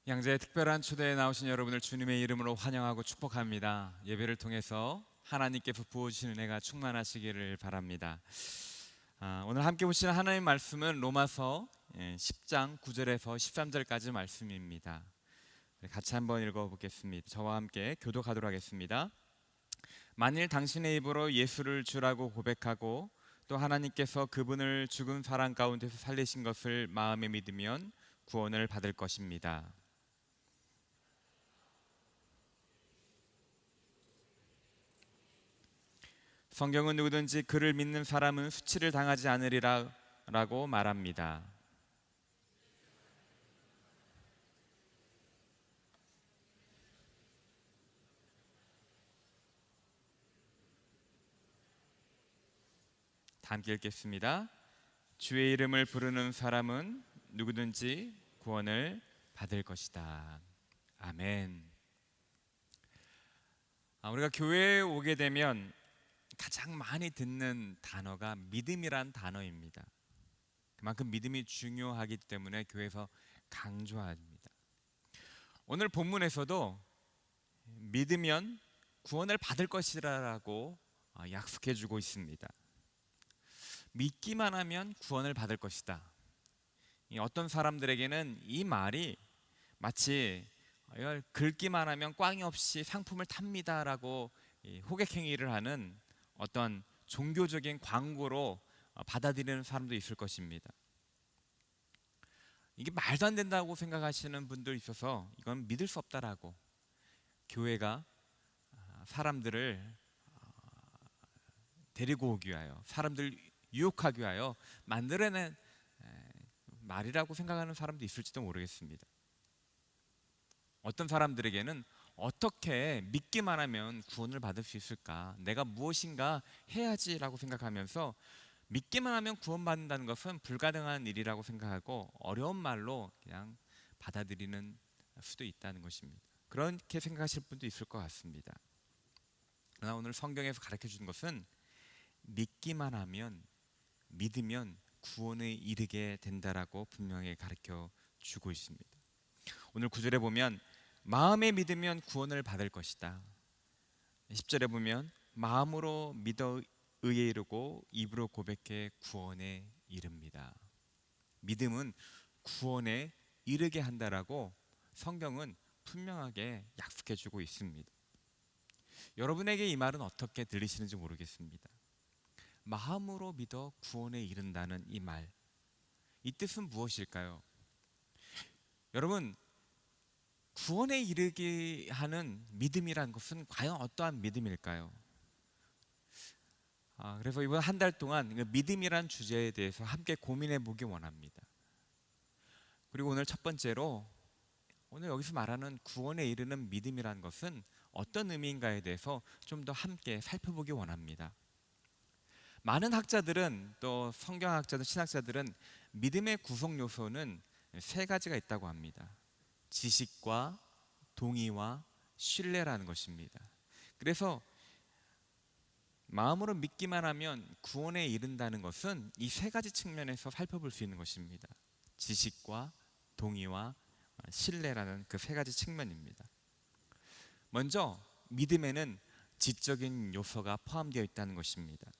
양재의 특별한 초대에 나오신 여러분을 주님의 이름으로 환영하고 축복합니다. 예배를 통해서 하나님께서 부어주시는 은혜가 충만하시기를 바랍니다. 오늘 함께 보시는 하나님의 말씀은 로마서 10장 9절에서 13절까지 말씀입니다. 같이 한번 읽어보겠습니다. 저와 함께 교독하도록 하겠습니다. 만일 당신의 입으로 예수를 주라고 고백하고 또 하나님께서 그분을 죽은 사람 가운데서 살리신 것을 마음에 믿으면 구원을 받을 것입니다. 성경은 누구든지 그를 믿는 사람은 수치를 당하지 않으리라 라고 말합니다. 다 함께 읽겠습니다. 주의 이름을 부르는 사람은 누구든지 구원을 받을 것이다. 아멘. 우리가 교회에 오게 되면 가장 많이 듣는 단어가 믿음이란 단어입니다. 그만큼 믿음이 중요하기 때문에 교회에서 강조합니다. 오늘 본문에서도 믿으면 구원을 받을 것이라고 약속해주고 있습니다. 믿기만 하면 구원을 받을 것이다. 어떤 사람들에게는 이 말이 마치 긁기만 하면 꽝이 없이 상품을 탑니다라고 호객행위를 하는 어떤 종교적인 광고로 받아들이는 사람도 있을 것입니다. 이게 말도 안 된다고 생각하시는 분도 있어서 이건 믿을 수 없다라고 교회가 사람들을 데리고 오기 위하여, 사람들을 유혹하기 위하여 만들어낸 말이라고 생각하는 사람도 있을지도 모르겠습니다. 어떤 사람들에게는 어떻게 믿기만 하면 구원을 받을 수 있을까? 내가 무엇인가 해야지라고 생각하면서 믿기만 하면 구원받는다는 것은 불가능한 일이라고 생각하고 어려운 말로 그냥 받아들이는 수도 있다는 것입니다. 그렇게 생각하실 분도 있을 것 같습니다. 그러나 오늘 성경에서 가르쳐 주는 것은 믿기만 하면, 믿으면 구원에 이르게 된다라고 분명히 가르쳐 주고 있습니다. 오늘 9절에 보면 마음에 믿으면 구원을 받을 것이다. 10절에 보면 마음으로 믿어 의에 이르고 입으로 고백해 구원에 이릅니다. 믿음은 구원에 이르게 한다라고 성경은 분명하게 약속해 주고 있습니다. 여러분에게 이 말은 어떻게 들리시는지 모르겠습니다. 마음으로 믿어 구원에 이른다는 이 말, 이 뜻은 무엇일까요? 여러분, 구원에 이르게 하는 믿음이란 것은 과연 어떠한 믿음일까요? 그래서 이번 한 달 동안 믿음이란 주제에 대해서 함께 고민해 보기 원합니다. 그리고 오늘 첫 번째로 오늘 여기서 말하는 구원에 이르는 믿음이란 것은 어떤 의미인가에 대해서 좀 더 함께 살펴보기 원합니다. 많은 학자들은, 또 성경학자들, 신학자들은 믿음의 구성 요소는 세 가지가 있다고 합니다. 지식과 동의와 신뢰라는 것입니다. 그래서 마음으로 믿기만 하면 구원에 이른다는 것은 이 세 가지 측면에서 살펴볼 수 있는 것입니다. 지식과 동의와 신뢰라는 그 세 가지 측면입니다. 먼저 믿음에는 지적인 요소가 포함되어 있다는 것입니다.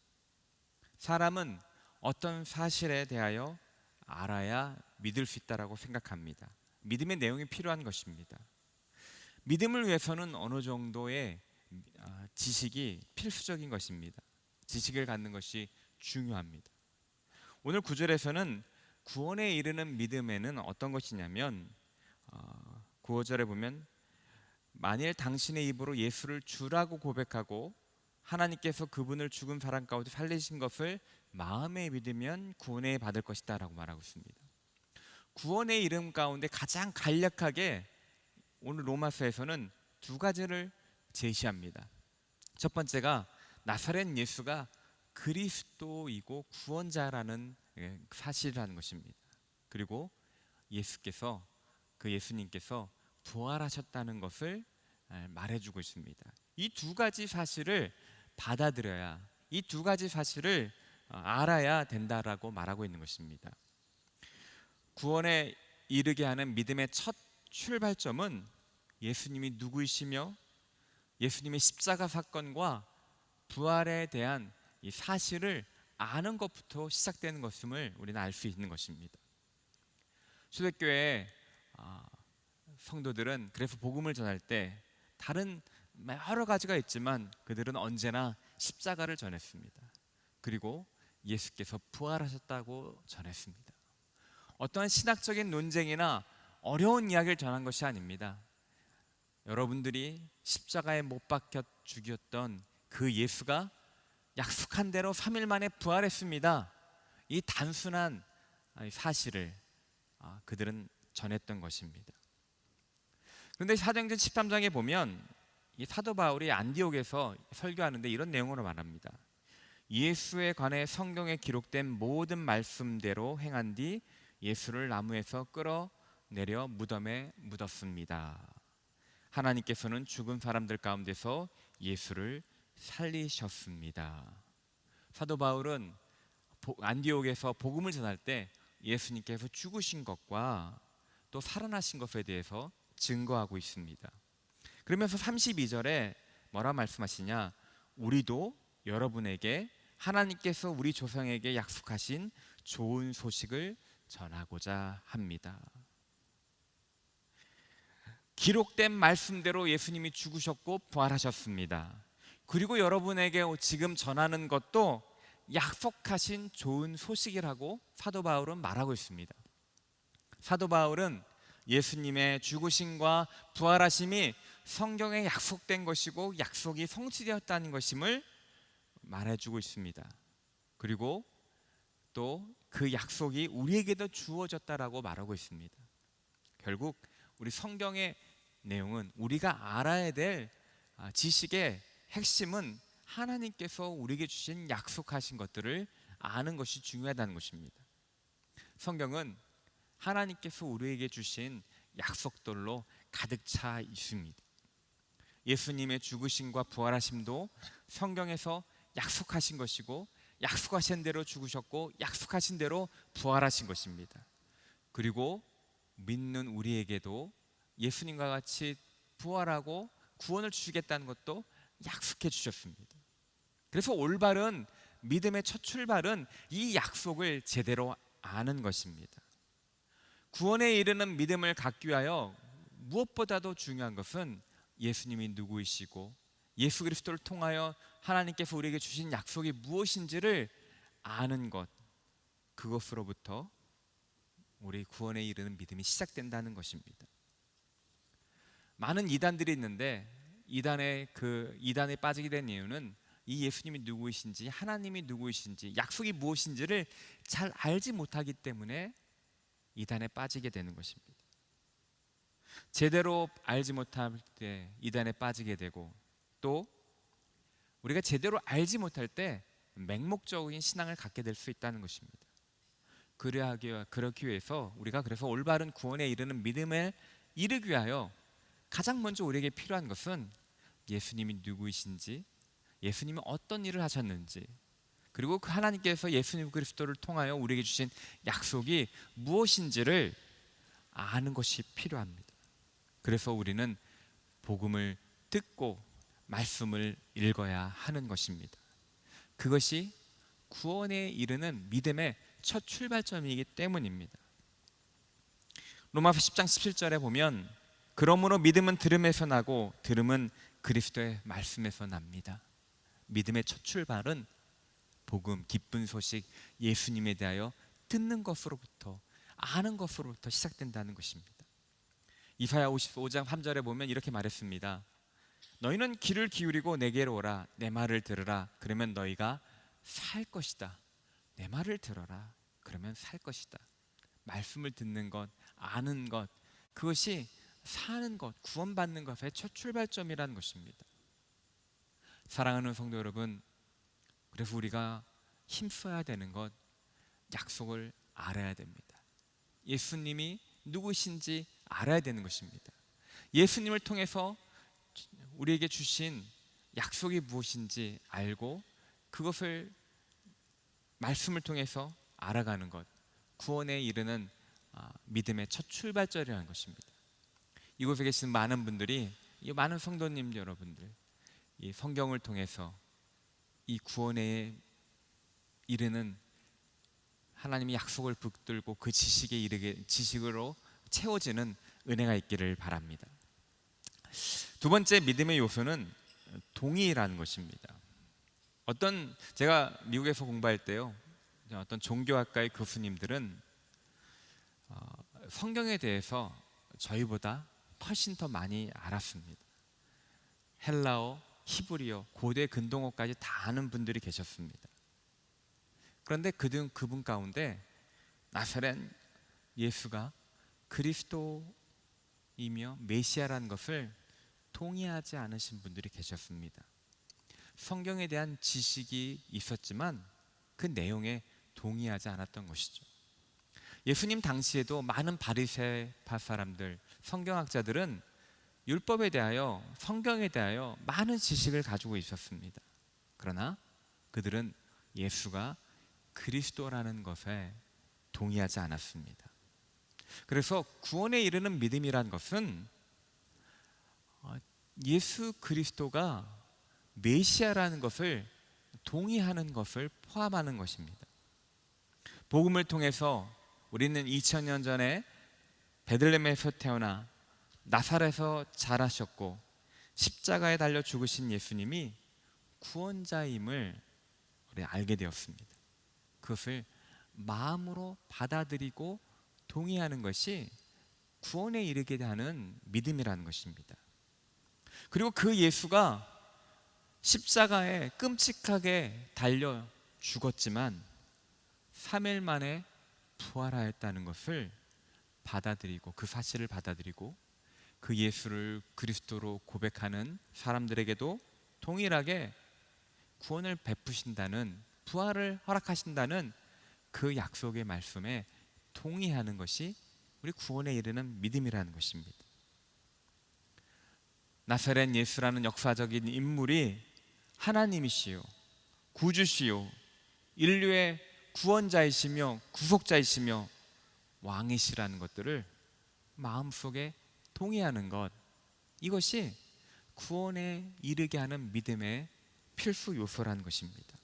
사람은 어떤 사실에 대하여 알아야 믿을 수 있다고 생각합니다. 믿음의 내용이 필요한 것입니다. 믿음을 위해서는 어느 정도의 지식이 필수적인 것입니다. 지식을 갖는 것이 중요합니다. 오늘 9절에서는 구원에 이르는 믿음에는 어떤 것이냐면 9절에 보면 만일 당신의 입으로 예수를 주라고 고백하고 하나님께서 그분을 죽은 사람 가운데 살리신 것을 마음에 믿으면 구원에 받을 것이다 라고 말하고 있습니다. 구원의 이름 가운데 가장 간략하게 오늘 로마서에서는 두 가지를 제시합니다. 첫 번째가 나사렛 예수가 그리스도이고 구원자라는 사실이라는 것입니다. 그리고 예수님께서 부활하셨다는 것을 말해주고 있습니다. 이 두 가지 사실을 받아들여야, 이 두 가지 사실을 알아야 된다라고 말하고 있는 것입니다. 구원에 이르게 하는 믿음의 첫 출발점은 예수님이 누구이시며 예수님의 십자가 사건과 부활에 대한 이 사실을 아는 것부터 시작되는 것임을 우리는 알 수 있는 것입니다. 초대교회 성도들은 그래서 복음을 전할 때 다른 여러 가지가 있지만 그들은 언제나 십자가를 전했습니다. 그리고 예수께서 부활하셨다고 전했습니다. 어떠한 신학적인 논쟁이나 어려운 이야기를 전한 것이 아닙니다. 여러분들이 십자가에 못 박혀 죽였던 그 예수가 약속한 대로 3일 만에 부활했습니다. 이 단순한 사실을 그들은 전했던 것입니다. 그런데 사도행전 13장에 보면 이 사도 바울이 안디옥에서 설교하는데 이런 내용으로 말합니다. 예수에 관해 성경에 기록된 모든 말씀대로 행한 뒤 예수를 나무에서 끌어내려 무덤에 묻었습니다. 하나님께서는 죽은 사람들 가운데서 예수를 살리셨습니다. 사도 바울은 안디옥에서 복음을 전할 때 예수님께서 죽으신 것과 또 살아나신 것에 대해서 증거하고 있습니다. 그러면서 32절에 뭐라 말씀하시냐? 우리도 여러분에게 하나님께서 우리 조상에게 약속하신 좋은 소식을 전하고자 합니다. 기록된 말씀대로 예수님이 죽으셨고 부활하셨습니다. 그리고 여러분에게 지금 전하는 것도 약속하신 좋은 소식이라고 사도 바울은 말하고 있습니다. 사도 바울은 예수님의 죽으심과 부활하심이 성경에 약속된 것이고 약속이 성취되었다는 것임을 말해주고 있습니다. 그리고 또 그 약속이 우리에게도 주어졌다라고 말하고 있습니다. 결국 우리 성경의 내용은 우리가 알아야 될 지식의 핵심은 하나님께서 우리에게 주신 약속하신 것들을 아는 것이 중요하다는 것입니다. 성경은 하나님께서 우리에게 주신 약속들로 가득 차 있습니다. 예수님의 죽으심과 부활하심도 성경에서 약속하신 것이고 약속하신 대로 죽으셨고 약속하신 대로 부활하신 것입니다. 그리고 믿는 우리에게도 예수님과 같이 부활하고 구원을 주시겠다는 것도 약속해 주셨습니다. 그래서 올바른 믿음의 첫 출발은 이 약속을 제대로 아는 것입니다. 구원에 이르는 믿음을 갖기 위하여 무엇보다도 중요한 것은 예수님이 누구이시고 예수 그리스도를 통하여 하나님께서 우리에게 주신 약속이 무엇인지를 아는 것, 그것으로부터 우리 구원에 이르는 믿음이 시작된다는 것입니다. 많은 이단들이 있는데 이단에 빠지게 된 이유는 이 예수님이 누구이신지 하나님이 누구이신지 약속이 무엇인지를 잘 알지 못하기 때문에 이단에 빠지게 되는 것입니다. 제대로 알지 못할 때 이단에 빠지게 되고 또 우리가 제대로 알지 못할 때 맹목적인 신앙을 갖게 될 수 있다는 것입니다. 그렇기 위해서 우리가 그래서 올바른 구원에 이르는 믿음에 이르기 위하여 가장 먼저 우리에게 필요한 것은 예수님이 누구이신지, 예수님이 어떤 일을 하셨는지, 그리고 그 하나님께서 예수님 그리스도를 통하여 우리에게 주신 약속이 무엇인지를 아는 것이 필요합니다. 그래서 우리는 복음을 듣고 말씀을 읽어야 하는 것입니다. 그것이 구원에 이르는 믿음의 첫 출발점이기 때문입니다. 로마서 10장 17절에 보면 그러므로 믿음은 들음에서 나고 들음은 그리스도의 말씀에서 납니다. 믿음의 첫 출발은 복음, 기쁜 소식, 예수님에 대하여 듣는 것으로부터 아는 것으로부터 시작된다는 것입니다. 이사야 55장 3절에 보면 이렇게 말했습니다. 너희는 귀를 기울이고 내게로 오라. 내 말을 들으라. 그러면 너희가 살 것이다. 내 말을 들어라. 그러면 살 것이다. 말씀을 듣는 것, 아는 것, 그것이 사는 것, 구원받는 것의 첫 출발점이라는 것입니다. 사랑하는 성도 여러분, 그래서 우리가 힘써야 되는 것, 약속을 알아야 됩니다. 예수님이 누구신지 알아야 되는 것입니다. 예수님을 통해서 우리에게 주신 약속이 무엇인지 알고 그것을 말씀을 통해서 알아가는 것, 구원에 이르는 믿음의 첫 출발점이라는 것입니다. 이곳에 계신 많은 분들이, 이 많은 성도님 여러분들, 이 성경을 통해서 이 구원에 이르는 하나님이 약속을 붙들고 그 지식에 이르게, 지식으로 채워지는 은혜가 있기를 바랍니다. 두 번째 믿음의 요소는 동의라는 것입니다. 제가 미국에서 공부할 때요, 어떤 종교학과의 교수님들은 성경에 대해서 저희보다 훨씬 더 많이 알았습니다. 헬라어, 히브리어, 고대 근동어까지 다 아는 분들이 계셨습니다. 그런데 그분 가운데 나사렛 예수가 그리스도이며 메시아라는 것을 동의하지 않으신 분들이 계셨습니다. 성경에 대한 지식이 있었지만 그 내용에 동의하지 않았던 것이죠. 예수님 당시에도 많은 바리새파 사람들, 성경학자들은 율법에 대하여, 성경에 대하여 많은 지식을 가지고 있었습니다. 그러나 그들은 예수가 그리스도라는 것에 동의하지 않았습니다. 그래서 구원에 이르는 믿음이란 것은 예수 그리스도가 메시아라는 것을 동의하는 것을 포함하는 것입니다. 복음을 통해서 우리는 2000년 전에 베들레헴에서 태어나 나사렛에서 자라셨고 십자가에 달려 죽으신 예수님이 구원자임을 우리 알게 되었습니다. 그것을 마음으로 받아들이고 동의하는 것이 구원에 이르게 하는 믿음이라는 것입니다. 그리고 그 예수가 십자가에 끔찍하게 달려 죽었지만 3일 만에 부활하였다는 것을 받아들이고, 그 사실을 받아들이고 그 예수를 그리스도로 고백하는 사람들에게도 동일하게 구원을 베푸신다는, 부활을 허락하신다는 그 약속의 말씀에 동의하는 것이 우리 구원에 이르는 믿음이라는 것입니다. 나사렛 예수라는 역사적인 인물이 하나님이시요, 구주시요, 인류의 구원자이시며 구속자이시며 왕이시라는 것들을 마음속에 동의하는 것, 이것이 구원에 이르게 하는 믿음의 필수 요소라는 것입니다.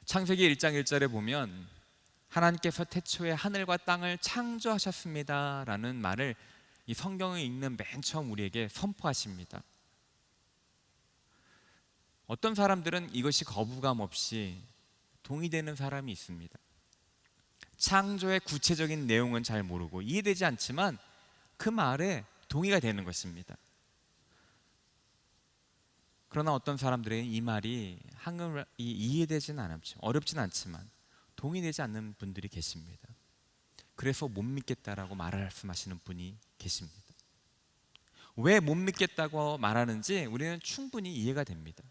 창세기 1장 1절에 보면 하나님께서 태초에 하늘과 땅을 창조하셨습니다 라는 말을 이 성경을 읽는 맨 처음 우리에게 선포하십니다. 어떤 사람들은 이것이 거부감 없이 동의되는 사람이 있습니다. 창조의 구체적인 내용은 잘 모르고 이해되지 않지만 그 말에 동의가 되는 것입니다. 그러나 어떤 사람들은 이 말이 한글 이해되지는 않죠. 어렵진 않지만 동의되지 않는 분들이 계십니다. 그래서 못 믿겠다라고 말씀하시는 분이 계십니다. 왜 못 믿겠다고 말하는지 우리는 충분히 이해가 됩니다.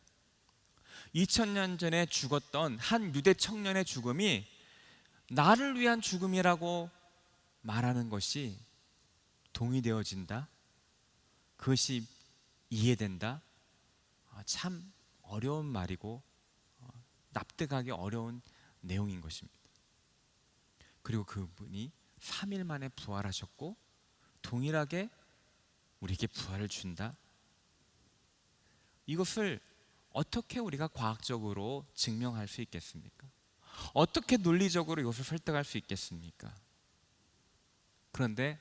2000년 전에 죽었던 한 유대 청년의 죽음이 나를 위한 죽음이라고 말하는 것이 동의되어진다? 그것이 이해된다? 참 어려운 말이고 납득하기 어려운 내용인 것입니다. 그리고 그분이 3일 만에 부활하셨고 동일하게 우리에게 부활을 준다? 이것을 어떻게 우리가 과학적으로 증명할 수 있겠습니까? 어떻게 논리적으로 이것을 설득할 수 있겠습니까? 그런데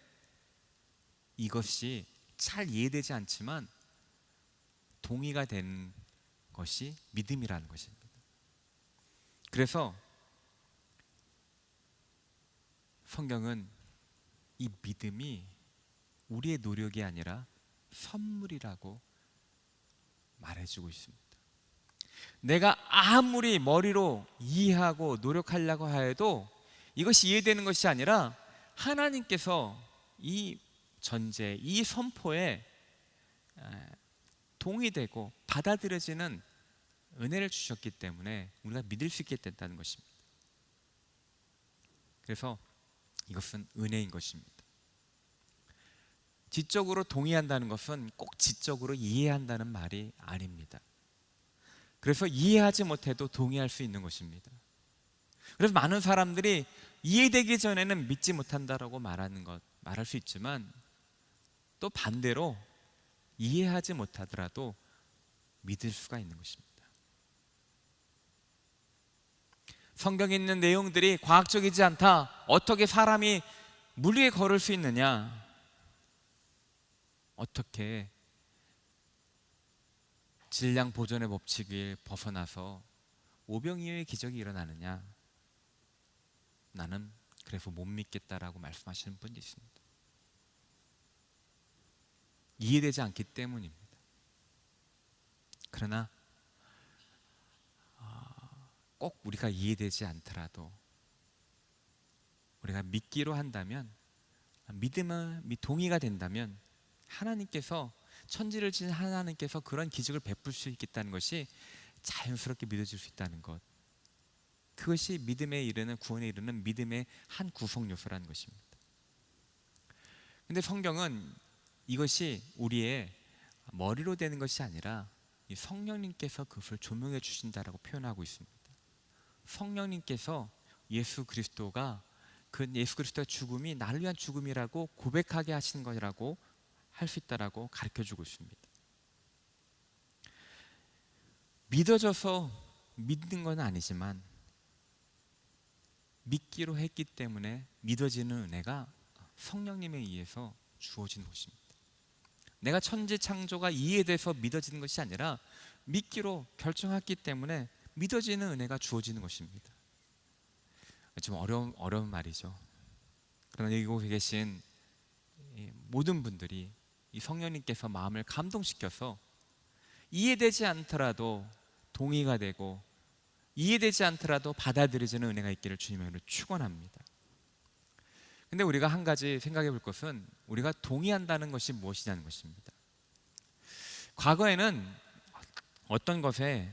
이것이 잘 이해되지 않지만 동의가 된 것이 믿음이라는 것입니다. 그래서 성경은 이 믿음이 우리의 노력이 아니라 선물이라고 말해주고 있습니다. 내가 아무리 머리로 이해하고 노력하려고 해도 이것이 이해되는 것이 아니라 하나님께서 이 전제, 이 선포에 동의되고 받아들여지는 은혜를 주셨기 때문에 우리가 믿을 수 있게 된다는 것입니다. 그래서 이것은 은혜인 것입니다. 지적으로 동의한다는 것은 꼭 지적으로 이해한다는 말이 아닙니다. 그래서 이해하지 못해도 동의할 수 있는 것입니다. 그래서 많은 사람들이 이해되기 전에는 믿지 못한다라고 말할 수 있지만 또 반대로 이해하지 못하더라도 믿을 수가 있는 것입니다. 성경에 있는 내용들이 과학적이지 않다. 어떻게 사람이 물 위에 걸을 수 있느냐? 어떻게 질량 보존의 법칙을 벗어나서 오병이어의 기적이 일어나느냐? 나는 그래서 못 믿겠다라고 말씀하시는 분이 있습니다. 이해되지 않기 때문입니다. 그러나 꼭 우리가 이해되지 않더라도 우리가 믿기로 한다면, 믿음은 동의가 된다면 하나님께서, 천지를 지은 하나님께서 그런 기적을 베풀 수 있겠다는 것이 자연스럽게 믿어질 수 있다는 것, 그것이 믿음에 이르는, 구원에 이르는 믿음의 한 구성 요소라는 것입니다. 근데 성경은 이것이 우리의 머리로 되는 것이 아니라 이 성령님께서 그것을 조명해 주신다라고 표현하고 있습니다. 성령님께서 예수 그리스도의 죽음이 나를 위한 죽음이라고 고백하게 하시는 것이라고 할 수 있다라고 가르쳐 주고 있습니다. 믿어져서 믿는 건 아니지만 믿기로 했기 때문에 믿어지는 은혜가 성령님에 의해서 주어지는 것입니다. 내가 천지 창조가 이해돼서 믿어지는 것이 아니라 믿기로 결정했기 때문에 믿어지는 은혜가 주어지는 것입니다. 좀 어려운 말이죠. 그러나 여기 계신 모든 분들이 이 성령님께서 마음을 감동시켜서 이해되지 않더라도 동의가 되고, 이해되지 않더라도 받아들여지는 은혜가 있기를 주님으로 축원합니다. 근데 우리가 한 가지 생각해 볼 것은, 우리가 동의한다는 것이 무엇이냐는 것입니다. 과거에는 어떤 것에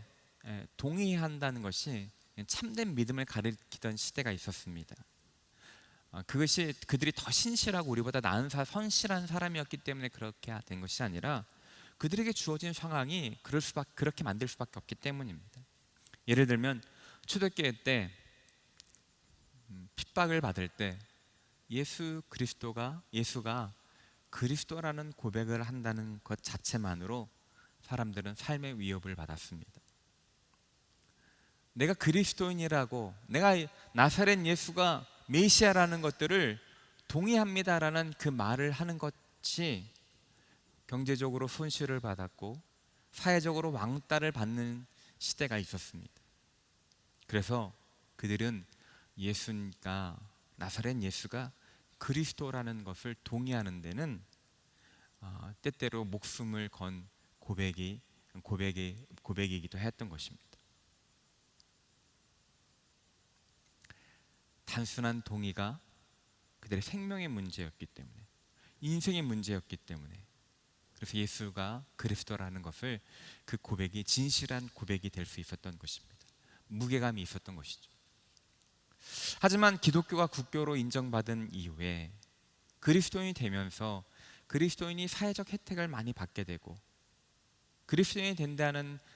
동의한다는 것이 참된 믿음을 가리키던 시대가 있었습니다. 그것이 그들이 더 신실하고 우리보다 나은 선실한 사람이었기 때문에 그렇게 된 것이 아니라 그들에게 주어진 상황이 그렇게 만들 수밖에 없기 때문입니다. 예를 들면 초대교회 때 핍박을 받을 때 예수가 그리스도라는 고백을 한다는 것 자체만으로 사람들은 삶의 위협을 받았습니다. 내가 그리스도인이라고, 내가 나사렛 예수가 메시아라는 것들을 동의합니다라는 그 말을 하는 것이 경제적으로 손실을 받았고 사회적으로 왕따를 받는 시대가 있었습니다. 그래서 그들은 나사렛 예수가 그리스도라는 것을 동의하는 데는 때때로 목숨을 건 고백이기도 했던 것입니다. 단순한 동의가 그들의 생명의 문제였기 때문에, 인생의 문제였기 때문에, 그래서 예수가 그리스도라는 것을, 그 고백이 진실한 고백이 될 수 있었던 것입니다. 무게감이 있었던 것이죠. 하지만 기독교가 국교로 인정받은 이후에 그리스도인이 되면서 그리스도인이 사회적 혜택을 많이 받게 되고, 그리스도인이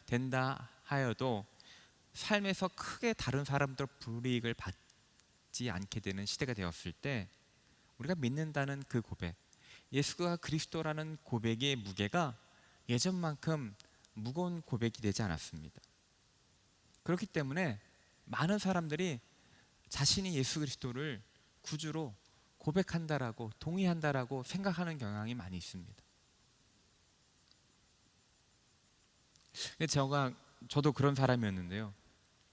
된다 하여도 삶에서 크게 다른 사람들 불이익을 받지 않게 되는 시대가 되었을 때, 우리가 믿는다는 그 고백, 예수가 그리스도라는 고백의 무게가 예전만큼 무거운 고백이 되지 않았습니다. 그렇기 때문에 많은 사람들이 자신이 예수 그리스도를 구주로 고백한다라고, 동의한다라고 생각하는 경향이 많이 있습니다. 저도 그런 사람이었는데요.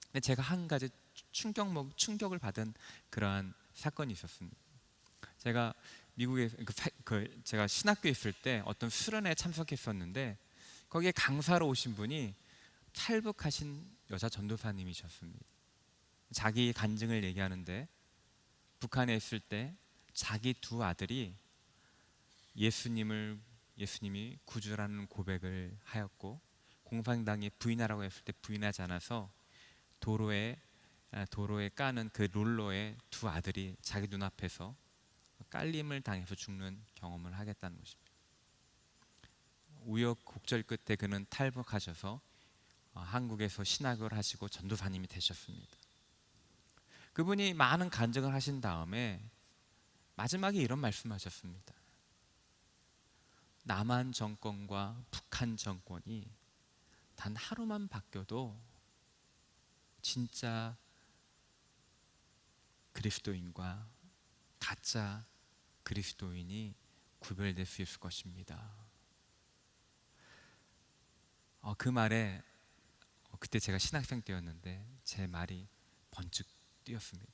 근데 제가 한 가지 충격을 받은 그러한 사건이 있었습니다. 제가 미국에 제가 신학교에 있을 때 어떤 수련회에 참석했었는데, 거기에 강사로 오신 분이 탈북하신 여자 전도사님이셨습니다. 자기 간증을 얘기하는데, 북한에 있을 때 자기 두 아들이 예수님이 구주라는 고백을 하였고, 공산당이 부인하라고 했을 때 부인하지 않아서 도로에 까는 그 롤러에 두 아들이 자기 눈앞에서 깔림을 당해서 죽는 경험을 하겠다는 것입니다. 우여곡절 끝에 그는 탈북하셔서 한국에서 신학을 하시고 전도사님이 되셨습니다. 그분이 많은 간증을 하신 다음에 마지막에 이런 말씀하셨습니다. 남한 정권과 북한 정권이 단 하루만 바뀌어도 진짜 그리스도인과 가짜 그리스도인이 구별될 수 있을 것입니다. 그 말에 그때 제가 신학생 때였는데 제 말이 번쩍 뛰었습니다.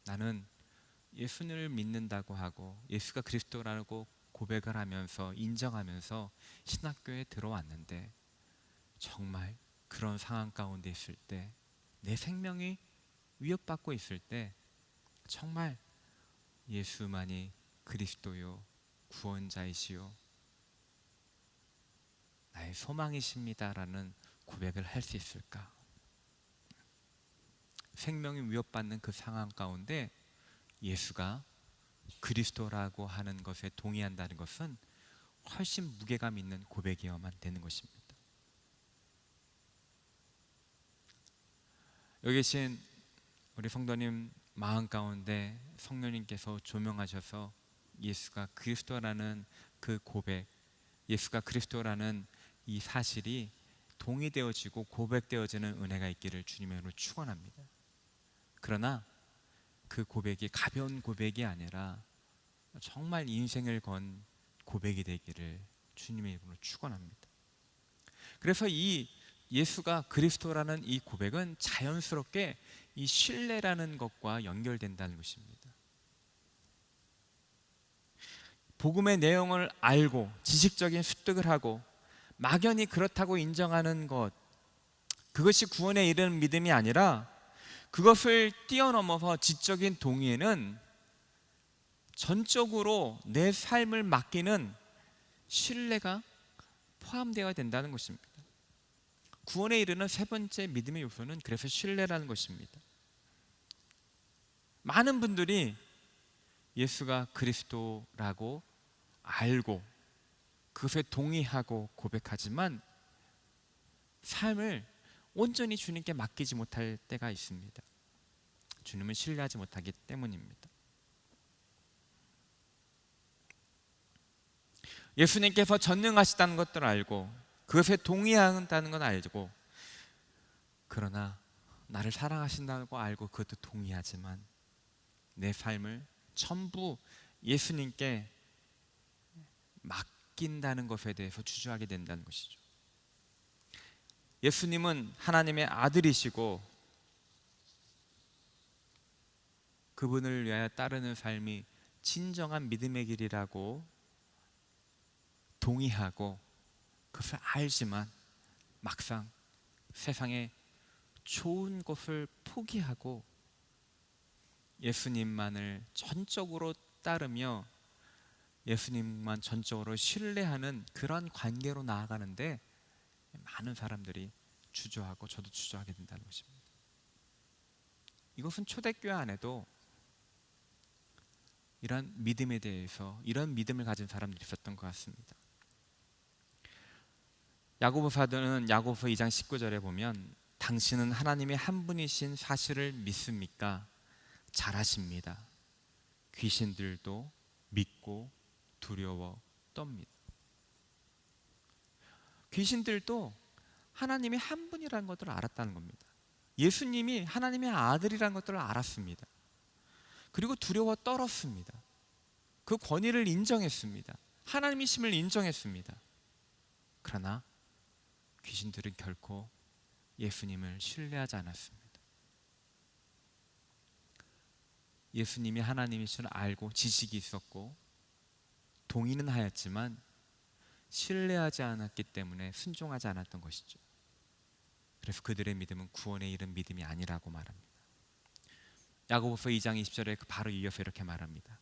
나는 예수를 믿는다고 하고 예수가 그리스도라고 고백을 하면서 인정하면서 신학교에 들어왔는데 정말 그런 상황 가운데 있을 때, 내 생명이 위협받고 있을 때 정말 예수만이 그리스도요 구원자이시요 나의 소망이십니다라는 고백을 할 수 있을까? 생명이 위협받는 그 상황 가운데 예수가 그리스도라고 하는 것에 동의한다는 것은 훨씬 무게감 있는 고백이어야만 되는 것입니다. 여기 계신 우리 성도님 마음 가운데 성령님께서 조명하셔서 예수가 그리스도라는 그 고백, 예수가 그리스도라는 이 사실이 동의되어지고 고백되어지는 은혜가 있기를 주님으로 축원합니다. 그러나 그 고백이 가벼운 고백이 아니라 정말 인생을 건 고백이 되기를 주님의 이름으로 축원합니다. 그래서 이 예수가 그리스도라는 이 고백은 자연스럽게 이 신뢰라는 것과 연결된다는 것입니다. 복음의 내용을 알고 지식적인 습득을 하고 막연히 그렇다고 인정하는 것, 그것이 구원에 이르는 믿음이 아니라 그것을 뛰어넘어서 지적인 동의에는 전적으로 내 삶을 맡기는 신뢰가 포함되어야 된다는 것입니다. 구원에 이르는 세 번째 믿음의 요소는 그래서 신뢰라는 것입니다. 많은 분들이 예수가 그리스도라고 알고 그것에 동의하고 고백하지만 삶을 온전히 주님께 맡기지 못할 때가 있습니다. 주님을 신뢰하지 못하기 때문입니다. 예수님께서 전능하시다는 것들을 알고 그것에 동의한다는 건 알고, 그러나 나를 사랑하신다고 알고 그것도 동의하지만 내 삶을 전부 예수님께 맡긴다는 것에 대해서 주저하게 된다는 것이죠. 예수님은 하나님의 아들이시고 그분을 위하여 따르는 삶이 진정한 믿음의 길이라고 동의하고 그것을 알지만 막상 세상에 좋은 것을 포기하고 예수님만을 전적으로 따르며 예수님만 전적으로 신뢰하는 그런 관계로 나아가는데 많은 사람들이 주저하고 저도 주저하게 된다는 것입니다. 이것은 초대교회 안에도 이런 믿음에 대해서 이런 믿음을 가진 사람들이 있었던 것 같습니다. 야고보서는 야고보서 2장 19절에 보면 당신은 하나님의 한 분이신 사실을 믿습니까? 잘하십니다. 귀신들도 믿고 두려워 떱니다. 귀신들도 하나님이 한 분이라는 것들을 알았다는 겁니다. 예수님이 하나님의 아들이라는 것들을 알았습니다. 그리고 두려워 떨었습니다. 그 권위를 인정했습니다. 하나님이심을 인정했습니다. 그러나 귀신들은 결코 예수님을 신뢰하지 않았습니다. 예수님이 하나님이심을 알고 지식이 있었고 동의는 하였지만 신뢰하지 않았기 때문에 순종하지 않았던 것이죠. 그래서 그들의 믿음은 구원에 이른 믿음이 아니라고 말합니다. 야고보서 2장 20절에 바로 이어서 이렇게 말합니다.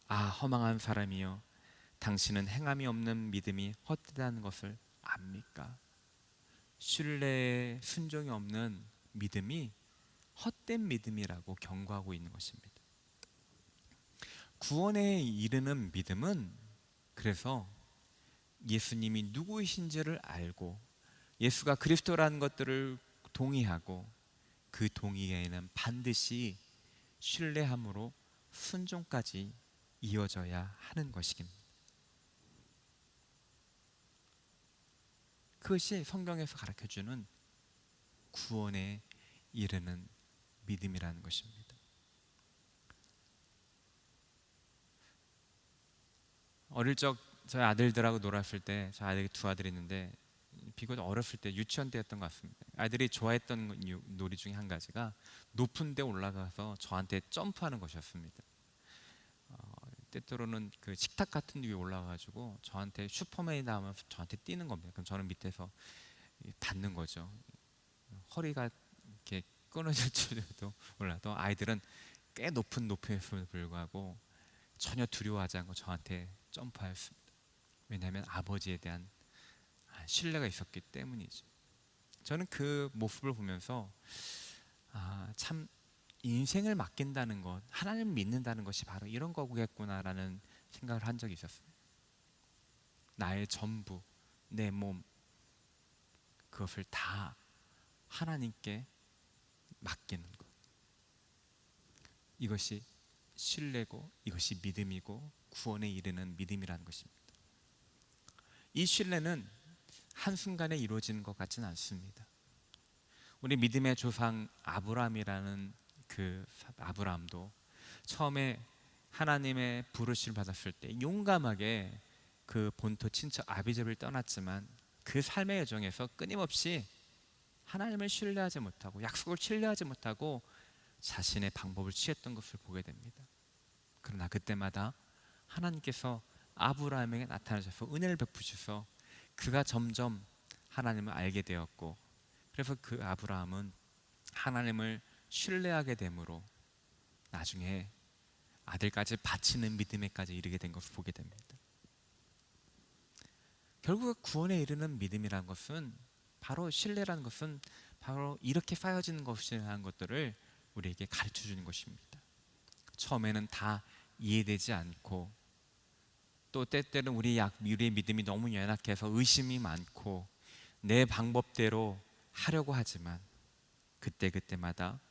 아, 허망한 사람이여, 당신은 행함이 없는 믿음이 헛되다는 것을 압니까? 신뢰에 순종이 없는 믿음이 헛된 믿음이라고 경고하고 있는 것입니다. 구원에 이르는 믿음은 그래서 예수님이 누구이신지를 알고 예수가 그리스도라는 것들을 동의하고 그 동의에는 반드시 신뢰함으로 순종까지 이어져야 하는 것입니다. 그것이 성경에서 가르쳐주는 구원에 이르는 믿음이라는 것입니다. 어릴 적 저희 아들들하고 놀았을 때, 저희 아들이 두 아들이 있는데 비교적 어렸을 때 유치원 때였던 것 같습니다. 아이들이 좋아했던 놀이 중에 한 가지가 높은 데 올라가서 저한테 점프하는 것이었습니다. 때때로는 그 식탁 같은 데 위에 올라가가지고 저한테 슈퍼맨이 나오면서 저한테 뛰는 겁니다. 그럼 저는 밑에서 닿는 거죠. 허리가 이렇게 끊어질 줄도 몰라도 아이들은 꽤 높은 높이에서 불구하고 전혀 두려워하지 않고 저한테 점프하였습니다. 왜냐하면 아버지에 대한 신뢰가 있었기 때문이죠. 저는 그 모습을 보면서 참 인생을 맡긴다는 것, 하나님을 믿는다는 것이 바로 이런 거겠구나라는 생각을 한 적이 있었어요. 나의 전부, 내 몸, 그것을 다 하나님께 맡기는 것. 이것이 신뢰고 이것이 믿음이고 구원에 이르는 믿음이라는 것입니다. 이 신뢰는 한순간에 이루어지는 것 같지는 않습니다. 우리 믿음의 조상 아브라함이라는 그 아브라함도 처음에 하나님의 부르심을 받았을 때 용감하게 그 본토 친척 아비집을 떠났지만 그 삶의 여정에서 끊임없이 하나님을 신뢰하지 못하고 약속을 신뢰하지 못하고 자신의 방법을 취했던 것을 보게 됩니다. 그러나 그때마다 하나님께서 아브라함에게 나타나셔서 은혜를 베푸셔서 그가 점점 하나님을 알게 되었고, 그래서 그 아브라함은 하나님을 신뢰하게 되므로 나중에 아들까지 바치는 믿음에까지 이르게 된 것을 보게 됩니다. 결국 구원에 이르는 믿음이라는 것은 바로 신뢰라는 것은 바로 이렇게 쌓여지는 것이라는 것들을 우리에게 가르쳐 주는 것입니다. 처음에는 다 이해되지 않고, 또 때때는 우리의 믿음이 너무 연약해서 의심이 많고 내 방법대로 하려고 하지만 그때마다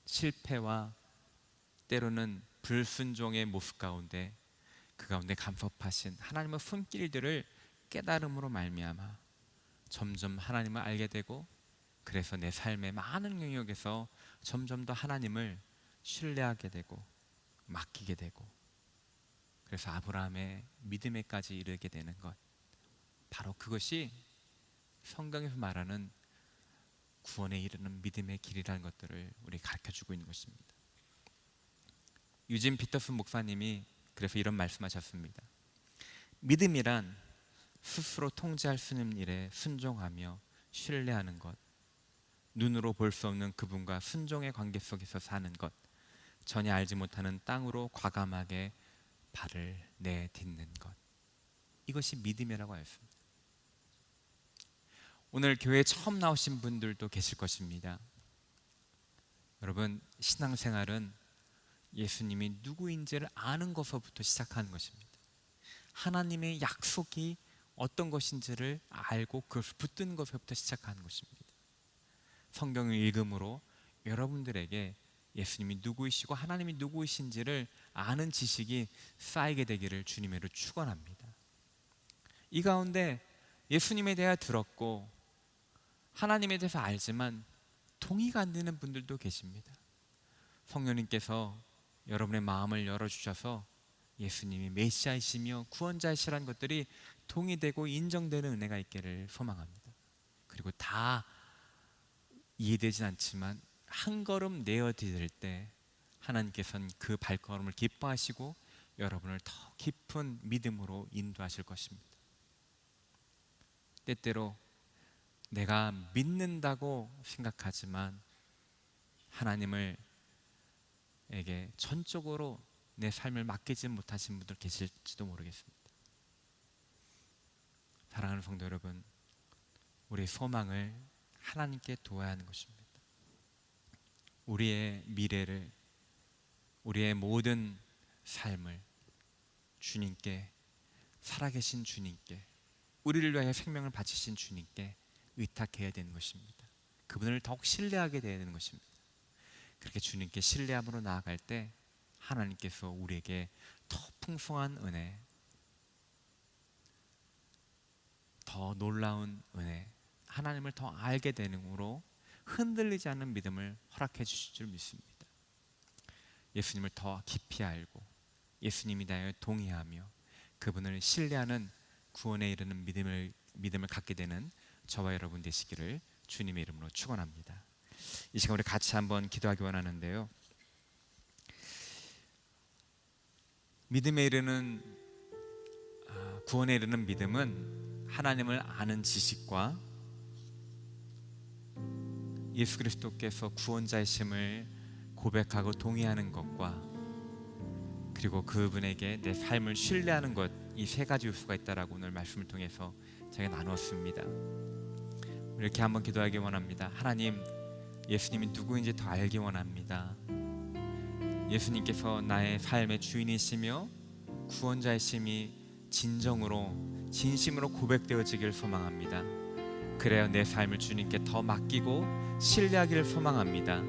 실패와 때로는 불순종의 모습 가운데 그 가운데 감섭하신 하나님의 손길들을 깨달음으로 말미암아 점점 하나님을 알게 되고, 그래서 내 삶의 많은 영역에서 점점 더 하나님을 신뢰하게 되고 맡기게 되고, 그래서 아브라함의 믿음에까지 이르게 되는 것, 바로 그것이 성경에서 말하는 구원에 이르는 믿음의 길이라는 것들을 우리 가르쳐주고 있는 것입니다. 유진 피터슨 목사님이 그래서 이런 말씀하셨습니다. 믿음이란 스스로 통제할 수 있는 일에 순종하며 신뢰하는 것, 눈으로 볼 수 없는 그분과 순종의 관계 속에서 사는 것, 전혀 알지 못하는 땅으로 과감하게 발을 내딛는 것, 이것이 믿음이라고 하였습니다. 오늘 교회에 처음 나오신 분들도 계실 것입니다. 여러분, 신앙생활은 예수님이 누구인지를 아는 것부터 시작하는 것입니다. 하나님의 약속이 어떤 것인지를 알고 그것을 붙드는 것부터 시작하는 것입니다. 성경을 읽음으로 여러분들에게 예수님이 누구이시고 하나님이 누구이신지를 아는 지식이 쌓이게 되기를 주님으로 축원합니다. 이 가운데 예수님에 대해 들었고 하나님에 대해서 알지만 동의가 안 되는 분들도 계십니다. 성령님께서 여러분의 마음을 열어주셔서 예수님이 메시아이시며 구원자이시라는 것들이 동의되고 인정되는 은혜가 있기를 소망합니다. 그리고 다 이해되진 않지만 한 걸음 내어드릴 때 하나님께서는 그 발걸음을 기뻐하시고 여러분을 더 깊은 믿음으로 인도하실 것입니다. 때때로 내가 믿는다고 생각하지만 하나님을 에게 전적으로 내 삶을 맡기지 못하신 분들 계실지도 모르겠습니다. 사랑하는 성도 여러분, 우리의 소망을 하나님께 두어야 하는 것입니다. 우리의 미래를, 우리의 모든 삶을 주님께, 살아계신 주님께, 우리를 위하여 생명을 바치신 주님께 의탁해야 되는 것입니다. 그분을 더욱 신뢰하게 되는 것입니다. 그렇게 주님께 신뢰함으로 나아갈 때 하나님께서 우리에게 더 풍성한 은혜, 더 더 놀라운 은혜, 하나님을 더 알게 되는으로 흔들리지 않는 믿음을 허락해 주실 줄 믿습니다. 예수님을 더 깊이 알고 예수님이 나에 동의하며 그분을 신뢰하는 구원에 이르는 믿음을 갖게 되는 저와 여러분 되시기를 주님의 이름으로 축원합니다. 이 시간 우리 같이 한번 기도하기 원하는데요. 믿음에 이르는 구원에 이르는 믿음은 하나님을 아는 지식과 예수 그리스도께서 구원자이심을 고백하고 동의하는 것과 그리고 그분에게 내 삶을 신뢰하는 것, 이 세 가지 요소가 있다라고 오늘 말씀을 통해서 제가 나눴습니다. 이렇게 한번 기도하기 원합니다. 하나님, 예수님이 누구인지 더 알기 원합니다. 예수님께서 나의 삶의 주인이시며 구원자이심이 진심으로 고백되어지길 소망합니다. 그래야 내 삶을 주님께 더 맡기고 신뢰하기를 소망합니다.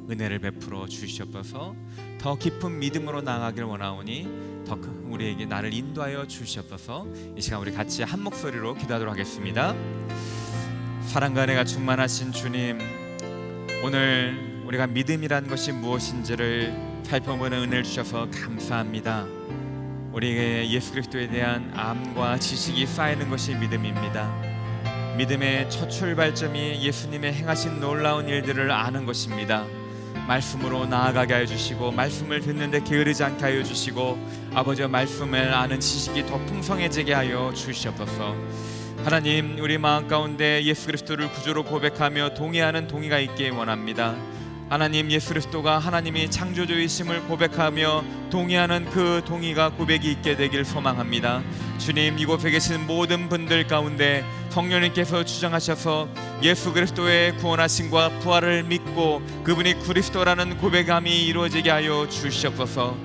은혜를 베풀어 주시옵소서. 더 깊은 믿음으로 나아가길 원하오니 더 우리에게 나를 인도하여 주시옵소서. 이 시간 우리 같이 한 목소리로 기도하도록 하겠습니다. 사랑과 은혜가 충만하신 주님, 오늘 우리가 믿음이라는 것이 무엇인지를 살펴보는 은혜를 주셔서 감사합니다. 우리에게 예수 그리스도에 대한 암과 지식이 쌓이는 것이 믿음입니다. 믿음의 첫 출발점이 예수님의 행하신 놀라운 일들을 아는 것입니다. 말씀으로 나아가게 하여 주시고 말씀을 듣는데 게으르지 않게 하여 주시고 아버지의 말씀을 아는 지식이 더 풍성해지게 하여 주시옵소서. 하나님, 우리 마음 가운데 예수 그리스도를 구주로 고백하며 동의하는 동의가 있기 원합니다. 하나님, 예수 그리스도가 하나님이 창조주이심을 고백하며 동의하는 그 동의가 고백이 있게 되길 소망합니다. 주님, 이곳에 계신 모든 분들 가운데 성령님께서 주장하셔서 예수 그리스도의 구원하심과 부활을 믿고 그분이 그리스도라는 고백함이 이루어지게 하여 주시옵소서.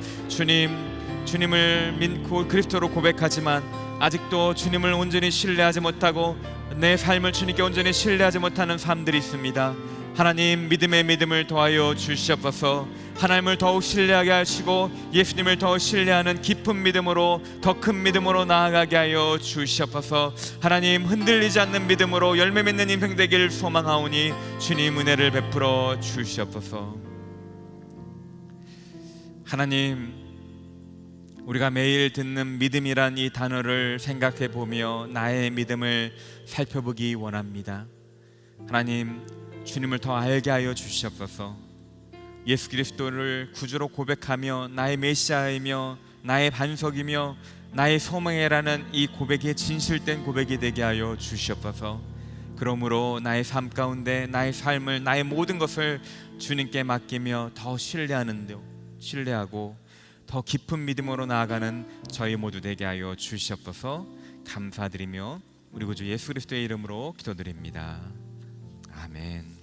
주님을 믿고 그리스도로 고백하지만 아직도 주님을 온전히 신뢰하지 못하고 내 삶을 주님께 온전히 신뢰하지 못하는 사람들이 있습니다. 하나님, 믿음의 믿음을 더하여 주시옵소서. 하나님을 더욱 신뢰하게 하시고 예수님을 더 신뢰하는 깊은 믿음으로, 더 큰 믿음으로 나아가게 하여 주시옵소서. 하나님, 흔들리지 않는 믿음으로 열매 맺는 인생 되기를 소망하오니 주님 은혜를 베풀어 주시옵소서. 하나님, 우리가 매일 듣는 믿음이란 이 단어를 생각해 보며 나의 믿음을 살펴보기 원합니다. 하나님, 주님을 더 알게 하여 주시옵소서. 예수 그리스도를 구주로 고백하며 나의 메시아이며 나의 반석이며 나의 소망이라는 이 고백이 진실된 고백이 되게 하여 주시옵소서. 그러므로 나의 삶 가운데 나의 삶을, 나의 모든 것을 주님께 맡기며 더 신뢰하고 더 깊은 믿음으로 나아가는 저희 모두 되게 하여 주시옵소서. 감사드리며 우리 구주 예수 그리스도의 이름으로 기도드립니다. 아멘.